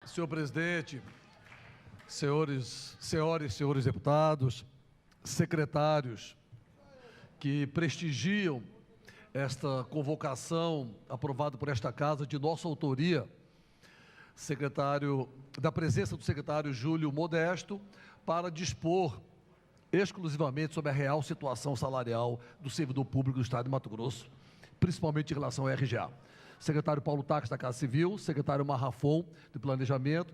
Senhor presidente, senhores deputados, secretários que prestigiam esta convocação aprovada por esta casa de nossa autoria, da presença do secretário Júlio Modesto, para dispor exclusivamente sobre a real situação salarial do servidor público do Estado de Mato Grosso, principalmente em relação ao RGA. Secretário Paulo Taques, da Casa Civil, secretário Marrafon, do Planejamento,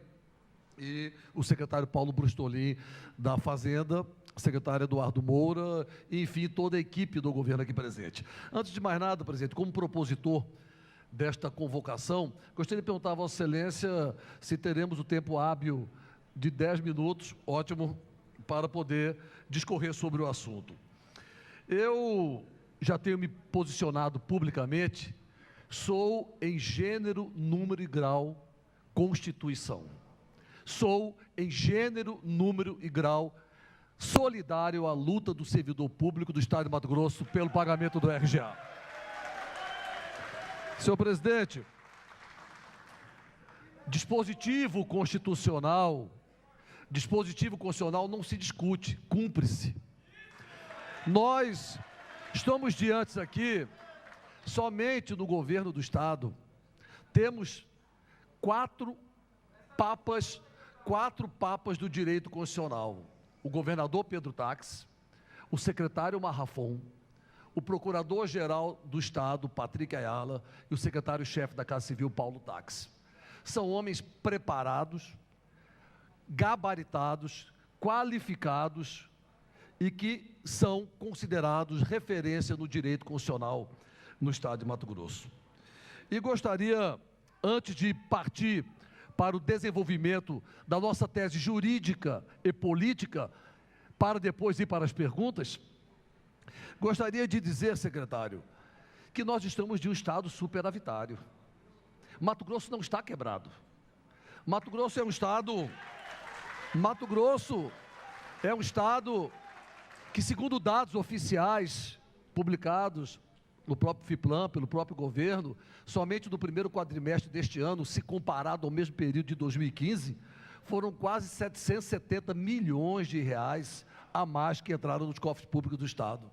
e o secretário Paulo Brustolin, da Fazenda, secretário Eduardo Moura, e, enfim, toda a equipe do governo aqui presente. Antes de mais nada, presidente, como propositor desta convocação, gostaria de perguntar a Vossa Excelência se teremos o tempo hábil de 10 minutos, ótimo, para poder discorrer sobre o assunto. Eu já tenho me posicionado publicamente, sou em gênero, número e grau Constituição. Sou em gênero, número e grau solidário à luta do servidor público do Estado de Mato Grosso pelo pagamento do RGA. Senhor presidente, dispositivo constitucional não se discute, cumpre-se. Nós estamos diante aqui, somente no governo do Estado, temos quatro papas do direito constitucional: o governador Pedro Taques, o secretário Marrafon, o procurador-geral do Estado, Patrick Ayala, e o secretário-chefe da Casa Civil, Paulo Taques. São homens preparados, gabaritados, qualificados e que são considerados referência no direito constitucional no Estado de Mato Grosso. E gostaria, antes de partir para o desenvolvimento da nossa tese jurídica e política, para depois ir para as perguntas, gostaria de dizer, secretário, que nós estamos de um Estado superavitário. Mato Grosso não está quebrado. Mato Grosso é um Estado que, segundo dados oficiais publicados no próprio FIPLAN, pelo próprio governo, somente no primeiro quadrimestre deste ano, se comparado ao mesmo período de 2015, foram quase 770 milhões de reais a mais que entraram nos cofres públicos do Estado.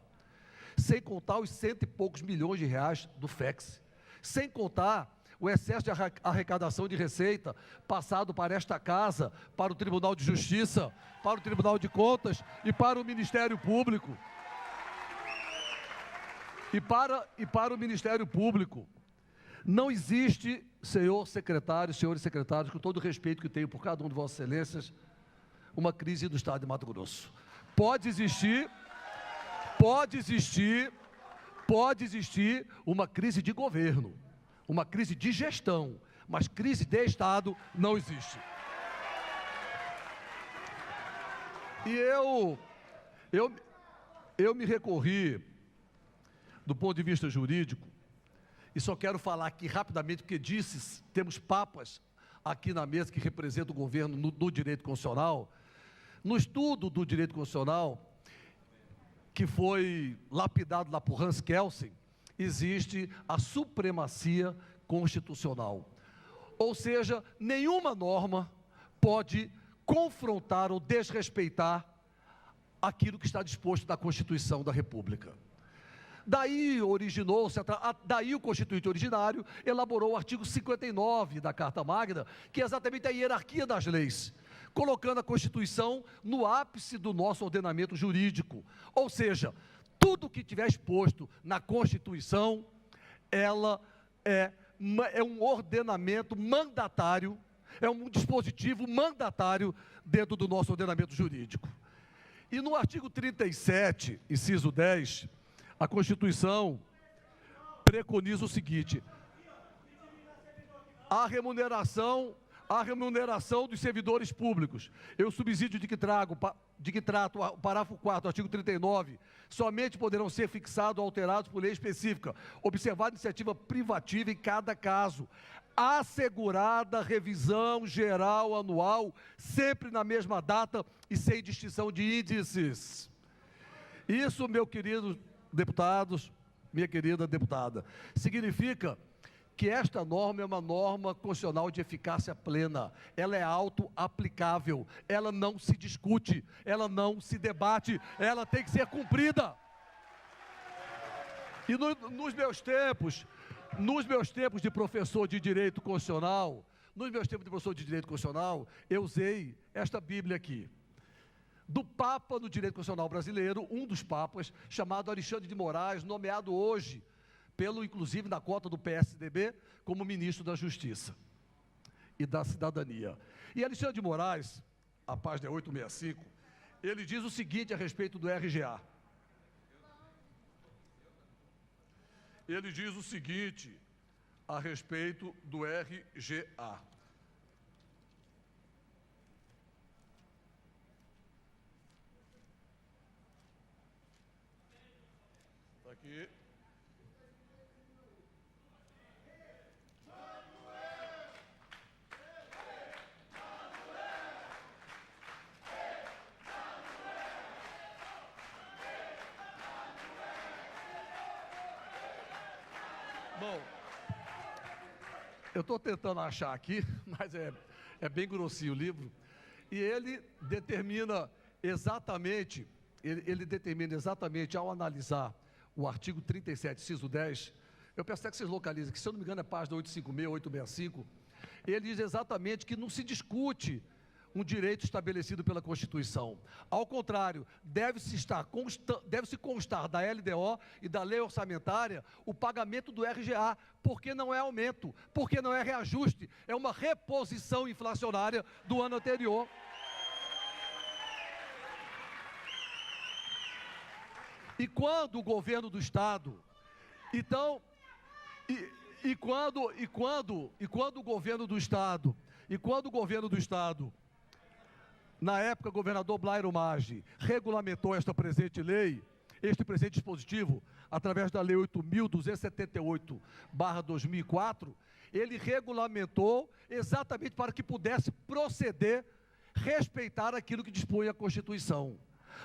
Sem contar os 100 e poucos milhões de reais do FEX. Sem contar o excesso de arrecadação de receita passado para esta casa, para o Tribunal de Justiça, para o Tribunal de Contas e para o Ministério Público. E para o Ministério Público. Não existe, senhores secretários, com todo o respeito que tenho por cada um de Vossas Excelências, uma crise do Estado de Mato Grosso. Pode existir uma crise de governo, uma crise de gestão, mas crise de Estado não existe. E eu me recorri, do ponto de vista jurídico, e só quero falar aqui rapidamente, porque temos papas aqui na mesa que representam o governo no direito constitucional. No estudo do direito constitucional, que foi lapidado lá por Hans Kelsen, existe a supremacia constitucional. Ou seja, nenhuma norma pode confrontar ou desrespeitar aquilo que está disposto na Constituição da República. Daí o Constituinte originário elaborou o artigo 59 da Carta Magna, que é exatamente a hierarquia das leis, colocando a Constituição no ápice do nosso ordenamento jurídico. Ou seja, tudo que tiver exposto na Constituição, ela é um ordenamento mandatário, é um dispositivo mandatário dentro do nosso ordenamento jurídico. E no artigo 37, inciso 10, a Constituição preconiza o seguinte: a remuneração dos servidores públicos. Eu subsídio de que trata o parágrafo 4º, artigo 39, somente poderão ser fixados ou alterados por lei específica, observada a iniciativa privativa em cada caso, assegurada revisão geral anual, sempre na mesma data e sem distinção de índices. Isso, meu querido deputados, minha querida deputada, significa que esta norma é uma norma constitucional de eficácia plena, ela é auto-aplicável, ela não se discute, ela não se debate, ela tem que ser cumprida. E nos meus tempos de professor de direito constitucional, eu usei esta Bíblia aqui, do Papa no direito constitucional brasileiro, um dos papas, chamado Alexandre de Moraes, nomeado hoje, inclusive na cota do PSDB, como ministro da Justiça e da Cidadania. E Alexandre de Moraes, a página 865, ele diz o seguinte a respeito do RGA. Ele diz o seguinte a respeito do RGA. Está aqui. Bom, eu estou tentando achar aqui, mas é bem grossinho o livro, e ele determina exatamente, ao analisar o artigo 37, inciso 10, eu peço até que vocês localizem, que se eu não me engano é página 856, 865, ele diz exatamente que não se discute um direito estabelecido pela Constituição. Ao contrário, deve-se constar da LDO e da lei orçamentária o pagamento do RGA, porque não é aumento, porque não é reajuste, é uma reposição inflacionária do ano anterior. E quando o governo do Estado, então, quando o governo do Estado, na época, o governador Blairo Maggi regulamentou este presente dispositivo, através da Lei 8.278/2004, ele regulamentou exatamente para que pudesse proceder, respeitar aquilo que dispunha a Constituição.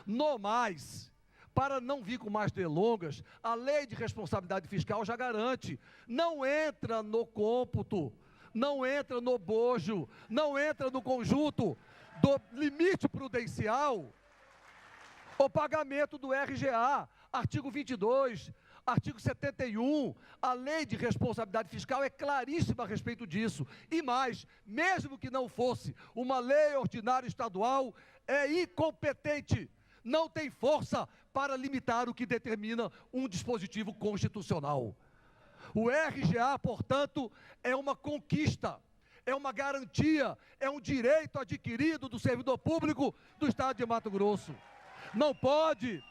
No mais, para não vir com mais delongas, a Lei de Responsabilidade Fiscal já garante, não entra no cômputo, não entra no bojo, não entra no conjunto do limite prudencial, o pagamento do RGA, artigo 22, artigo 71, a lei de responsabilidade fiscal é claríssima a respeito disso, e mais, mesmo que não fosse uma lei ordinária estadual, é incompetente, não tem força para limitar o que determina um dispositivo constitucional. O RGA, portanto, é uma conquista, é uma garantia, é um direito adquirido do servidor público do Estado de Mato Grosso. Não pode,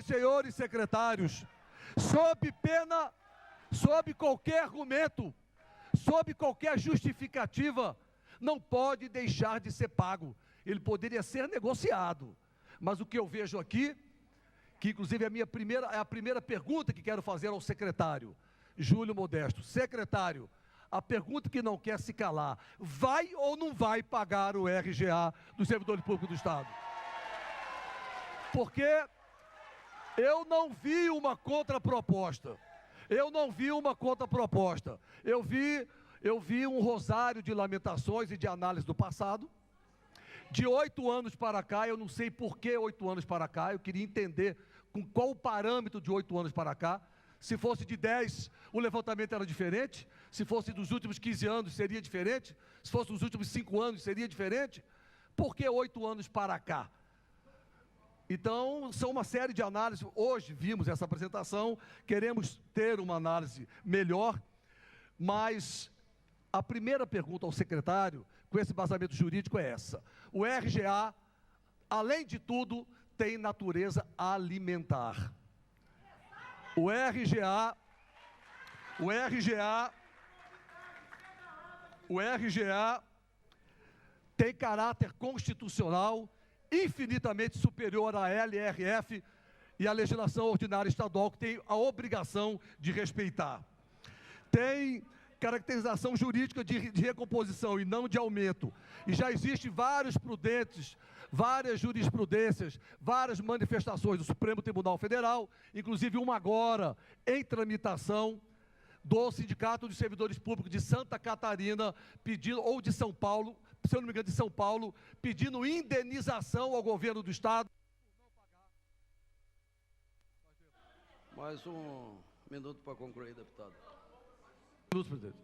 senhores secretários, sob qualquer argumento, sob qualquer justificativa, não pode deixar de ser pago. Ele poderia ser negociado, mas o que eu vejo aqui, que inclusive é a primeira pergunta que quero fazer ao secretário, Júlio Modesto. Secretário, a pergunta que não quer se calar, vai ou não vai pagar o RGA dos servidores públicos do Estado? Porque eu não vi uma contraproposta, eu vi um rosário de lamentações e de análise do passado. De 8 anos para cá, eu não sei por que 8 anos para cá, eu queria entender com qual o parâmetro de 8 anos para cá. Se fosse de 10, o levantamento era diferente. Se fosse dos últimos 15 anos, seria diferente. Se fosse dos últimos 5 anos, seria diferente. Por que 8 anos para cá? Então, são uma série de análises. Hoje vimos essa apresentação, queremos ter uma análise melhor, mas a primeira pergunta ao secretário, com esse embasamento jurídico, é essa. O RGA, além de tudo, tem natureza alimentar. O RGA tem caráter constitucional infinitamente superior à LRF e à legislação ordinária estadual, que tem a obrigação de respeitar. Tem caracterização jurídica de recomposição e não de aumento. E já existem várias jurisprudências, várias manifestações do Supremo Tribunal Federal, inclusive uma agora em tramitação, do Sindicato dos Servidores Públicos de Santa Catarina, pedindo, ou de São Paulo, se eu não me engano, de São Paulo, pedindo indenização ao governo do Estado. Mais um minuto para concluir, deputado. Minuto, presidente.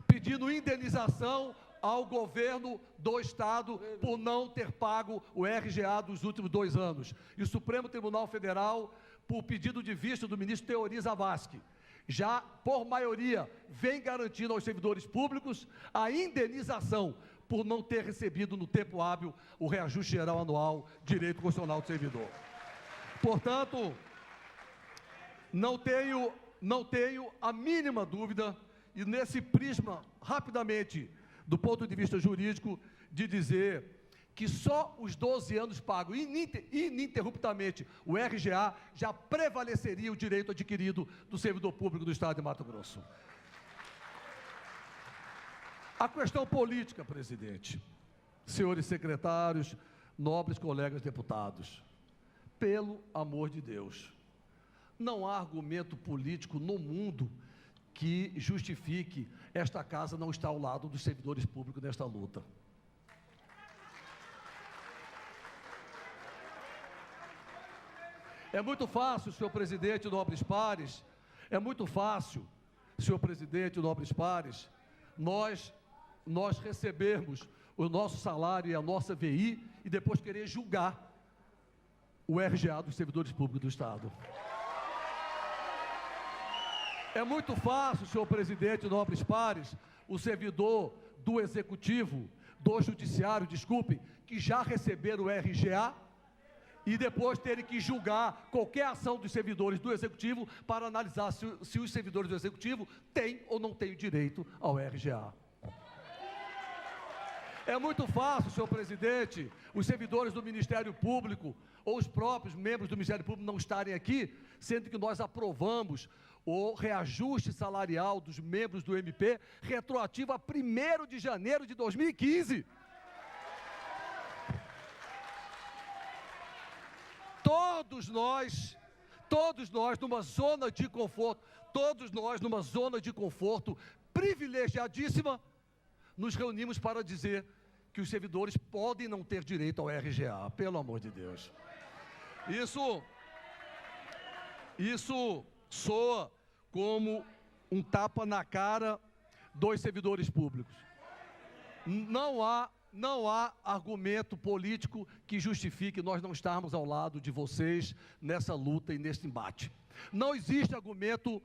Pedindo indenização ao governo do Estado por não ter pago o RGA dos últimos 2 anos. E o Supremo Tribunal Federal, por pedido de vista do ministro Teori Zavascki, já, por maioria, vem garantindo aos servidores públicos a indenização por não ter recebido no tempo hábil o reajuste geral anual, direito constitucional do servidor. Portanto, não tenho a mínima dúvida, e nesse prisma, rapidamente, do ponto de vista jurídico, de dizer que só os 12 anos pagos ininterruptamente o RGA já prevaleceria o direito adquirido do servidor público do Estado de Mato Grosso. A questão política, presidente, senhores secretários, nobres colegas deputados, pelo amor de Deus, não há argumento político no mundo que justifique esta casa não estar ao lado dos servidores públicos nesta luta. É muito fácil, senhor presidente, nobres pares, é muito fácil, senhor presidente, nobres pares, nós recebermos o nosso salário e a nossa VI e depois querer julgar o RGA dos servidores públicos do Estado. É muito fácil, senhor presidente, nobres pares, o servidor do Executivo, do Judiciário, desculpe, que já receberam o RGA e depois terem que julgar qualquer ação dos servidores do Executivo para analisar se os servidores do Executivo têm ou não têm direito ao RGA. É muito fácil, senhor presidente, os servidores do Ministério Público ou os próprios membros do Ministério Público não estarem aqui, sendo que nós aprovamos o reajuste salarial dos membros do MP retroativo a 1º de janeiro de 2015. Todos nós numa zona de conforto, privilegiadíssima, nos reunimos para dizer que os servidores podem não ter direito ao RGA, pelo amor de Deus. Isso soa como um tapa na cara dos servidores públicos. Não há argumento político que justifique nós não estarmos ao lado de vocês nessa luta e nesse embate. Não existe argumento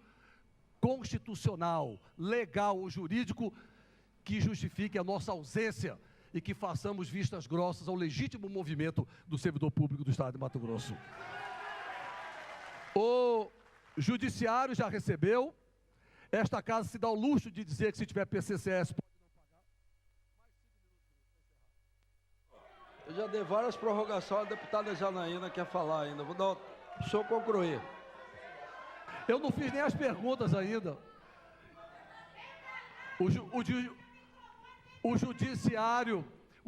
constitucional, legal ou jurídico que justifique a nossa ausência e que façamos vistas grossas ao legítimo movimento do servidor público do Estado de Mato Grosso. O Judiciário já recebeu, esta casa se dá o luxo de dizer que se tiver PCCS pode não pagar. Eu já dei várias prorrogações, a deputada Janaína quer falar ainda, vou dar o senhor concluir. Eu não fiz nem as perguntas ainda. O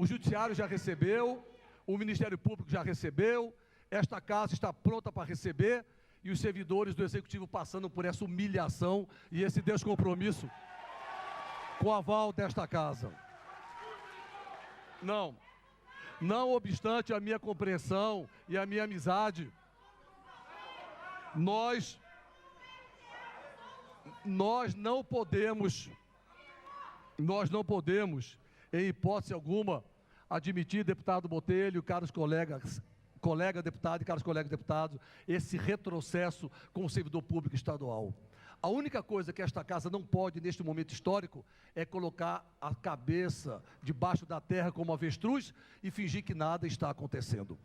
Judiciário já recebeu, o Ministério Público já recebeu, esta casa está pronta para receber, e os servidores do Executivo passando por essa humilhação e esse descompromisso com o aval desta casa. Não obstante a minha compreensão e a minha amizade, nós não podemos, em hipótese alguma, admitir, deputado Botelho, caros colegas, colega deputado e caros colegas deputados, esse retrocesso com o servidor público estadual. A única coisa que esta casa não pode, neste momento histórico, é colocar a cabeça debaixo da terra como avestruz e fingir que nada está acontecendo.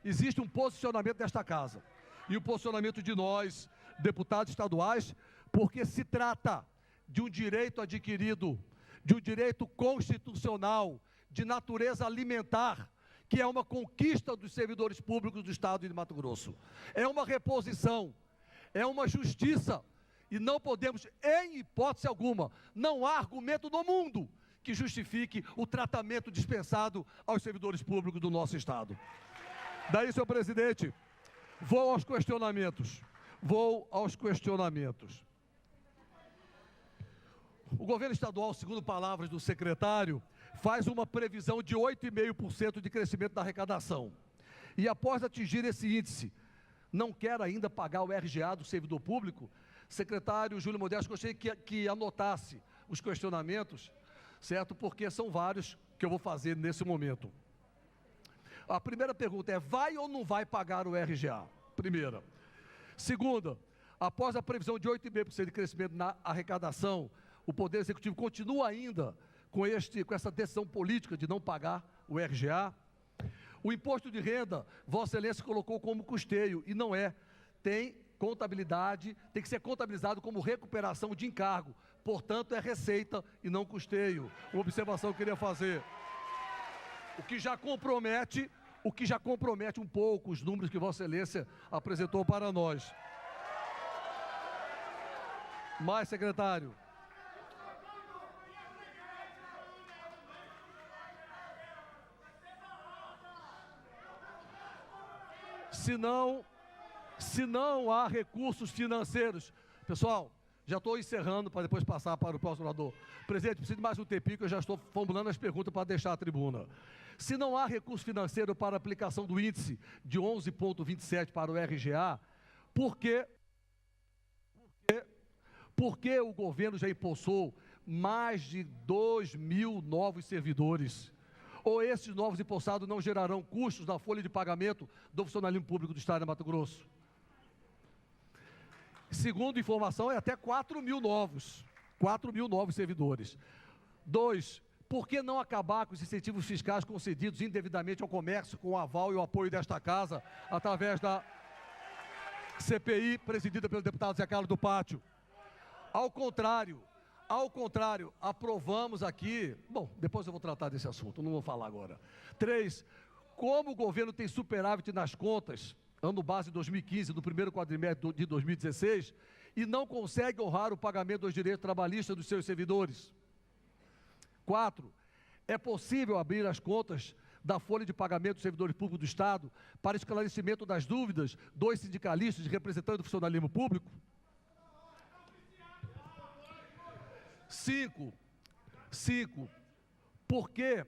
Existe um posicionamento desta casa, e o posicionamento de nós, deputados estaduais, porque se trata de um direito adquirido, de um direito constitucional, de natureza alimentar, que é uma conquista dos servidores públicos do Estado de Mato Grosso. É uma reposição, é uma justiça, e não podemos, em hipótese alguma, não há argumento no mundo que justifique o tratamento dispensado aos servidores públicos do nosso Estado. Daí, senhor presidente, vou aos questionamentos. Vou aos questionamentos. O governo estadual, segundo palavras do secretário, faz uma previsão de 8,5% de crescimento da arrecadação. E após atingir esse índice, não quer ainda pagar o RGA do servidor público? Secretário Júlio Modesto, gostaria que anotasse os questionamentos, certo? Porque são vários que eu vou fazer nesse momento. A primeira pergunta é: vai ou não vai pagar o RGA? Primeira. Segunda, após a previsão de 8,5% de crescimento na arrecadação, o Poder Executivo continua ainda com essa decisão política de não pagar o RGA? O imposto de renda, Vossa Excelência colocou como custeio, e não é. Tem contabilidade, tem que ser contabilizado como recuperação de encargo. Portanto, é receita e não custeio. Uma observação que eu queria fazer. O que já compromete um pouco os números que Vossa Excelência apresentou para nós. Mais, secretário. Se não há recursos financeiros... Pessoal, já estou encerrando para depois passar para o próximo orador. Presidente, preciso de mais um tempinho que eu já estou formulando as perguntas para deixar a tribuna. Se não há recurso financeiro para a aplicação do índice de 11,27 para o RGA, por que o governo já impulsou mais de 2.000 novos servidores? Ou esses novos impulsados não gerarão custos na folha de pagamento do funcionalismo público do Estado de Mato Grosso? Segundo informação, é até 4.000 novos servidores. 2, por que não acabar com os incentivos fiscais concedidos indevidamente ao comércio com o aval e o apoio desta Casa, através da CPI presidida pelo deputado Zé Carlos do Pátio? Ao contrário, aprovamos aqui... Bom, depois eu vou tratar desse assunto, não vou falar agora. 3, como o governo tem superávit nas contas, ano base 2015, no primeiro quadrimestre de 2016, e não consegue honrar o pagamento dos direitos trabalhistas dos seus servidores? 4, é possível abrir as contas da folha de pagamento dos servidores públicos do Estado para esclarecimento das dúvidas dos sindicalistas e representantes do funcionalismo público? 5, por que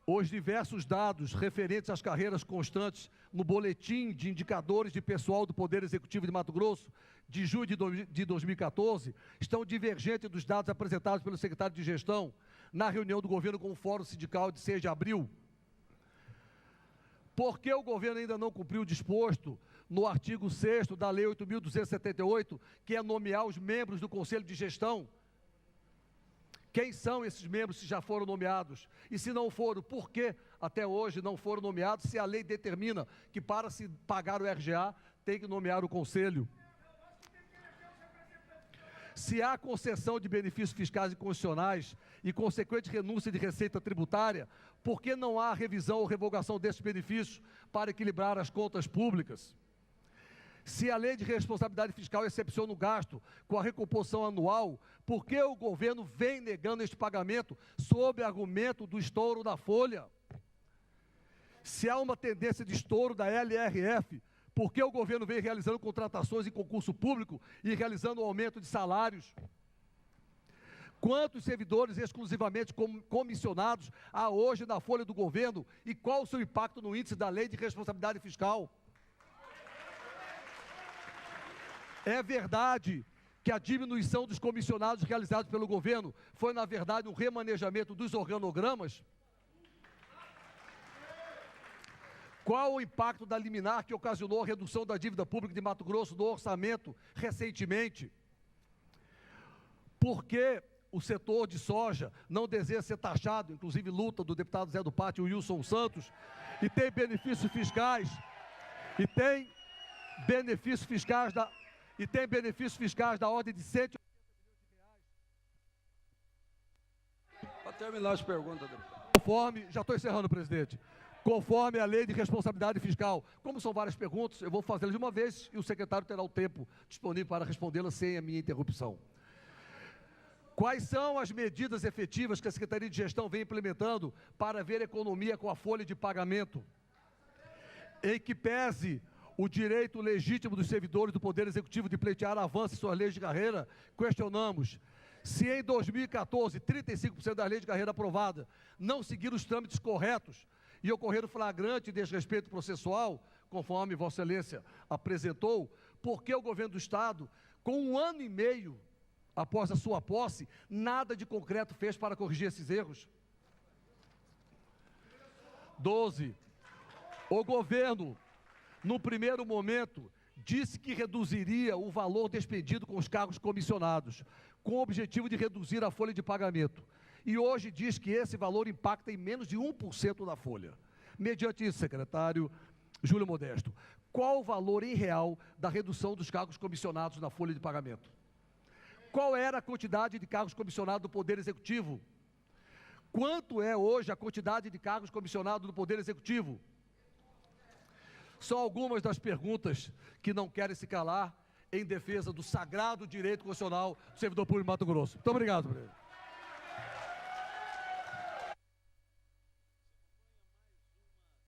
os diversos dados referentes às carreiras constantes no boletim de indicadores de pessoal do Poder Executivo de Mato Grosso, de junho de 2014, estão divergentes dos dados apresentados pelo secretário de Gestão na reunião do governo com o Fórum Sindical de 6 de abril? Por que o governo ainda não cumpriu o disposto no artigo 6º da Lei 8.278, que é nomear os membros do Conselho de Gestão? Quem são esses membros se já foram nomeados? E se não foram, por que até hoje não foram nomeados, se a lei determina que para se pagar o RGA tem que nomear o Conselho? Se há concessão de benefícios fiscais e constitucionais e consequente renúncia de receita tributária, por que não há revisão ou revogação desses benefícios para equilibrar as contas públicas? Se a lei de responsabilidade fiscal excepciona o gasto com a recomposição anual, por que o governo vem negando este pagamento sob argumento do estouro da folha? Se há uma tendência de estouro da LRF, por que o governo vem realizando contratações em concurso público e realizando um aumento de salários? Quantos servidores exclusivamente comissionados há hoje na folha do governo e qual o seu impacto no índice da lei de responsabilidade fiscal? É verdade que a diminuição dos comissionados realizados pelo governo foi, na verdade, um remanejamento dos organogramas? Qual o impacto da liminar que ocasionou a redução da dívida pública de Mato Grosso no orçamento recentemente? Por que o setor de soja não deseja ser taxado, inclusive luta do deputado Zé do Pátio e Wilson Santos, e tem benefícios fiscais, da ordem de 180 milhões de reais. Para terminar as perguntas, deputado. Conforme, já estou encerrando, presidente, conforme a lei de responsabilidade fiscal. Como são várias perguntas, eu vou fazê-las de uma vez e o secretário terá o tempo disponível para respondê-las sem a minha interrupção. Quais são as medidas efetivas que a Secretaria de Gestão vem implementando para ver economia com a folha de pagamento? Em que pese o direito legítimo dos servidores do Poder Executivo de pleitear avanço em suas leis de carreira, questionamos se em 2014, 35% das leis de carreira aprovadas não seguiram os trâmites corretos e ocorreram flagrante desrespeito processual, conforme Vossa Excelência apresentou, porque o governo do Estado, com 1 ano e meio após a sua posse, nada de concreto fez para corrigir esses erros? 12. O governo, no primeiro momento, disse que reduziria o valor despendido com os cargos comissionados, com o objetivo de reduzir a folha de pagamento. E hoje diz que esse valor impacta em menos de 1% da folha. Mediante isso, secretário Júlio Modesto, qual o valor em real da redução dos cargos comissionados na folha de pagamento? Qual era a quantidade de cargos comissionados do Poder Executivo? Quanto é hoje a quantidade de cargos comissionados do Poder Executivo? São algumas das perguntas que não querem se calar em defesa do sagrado direito constitucional do servidor público de Mato Grosso. Muito obrigado, presidente.